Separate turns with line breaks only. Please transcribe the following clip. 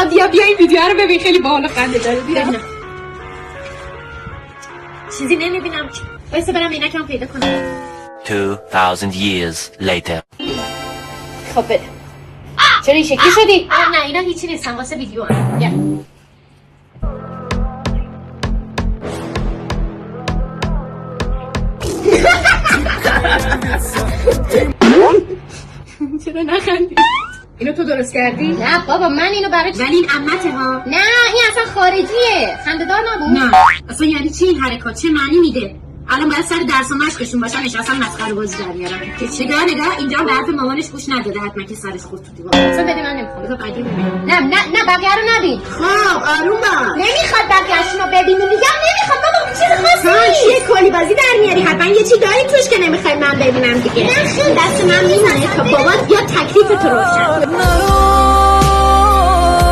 بیا این ویدیو رو ببین، خیلی باحال و خنده داره. بیا
چیزی نمیبینم. وایسا برم عینکم پیدا کنم.
2000 years later.
خب بده. چرا این شکلی شدی؟
نه اینا هیچی نیستن، واسه ویدیو هم. بیا.
چرا نخندی؟ اینو تو درست کردی؟
نه بابا من اینو برای
ولی این عمته ها.
نه این اصلا خارجیه، خنده‌دار نبود.
نه اصلا یعنی چی این حرکات؟ چه معنی میده؟ الان باید سر درس و مشقشون باشن، نشستن مسخره بازی در میارن. نگاه اینجا به حرف مامانش گوش نداده، حتما که سرش خورد تو دیوار.
اصلا بده من نمیخوام.
بذار قدیم
نه بقیه رو نبین.
خب آروم باش.
نمیخواد بقیه‌شون رو ببینی، میگم نمیخواد بابا، چیز خاصی
چیه کلی بازی در میاری؟ حتما یه چی داری توش که نمیخوای من ببینم دیگه.
نه خیلی
دست من میزنه تا بابات بیا تکلیف تو روشن.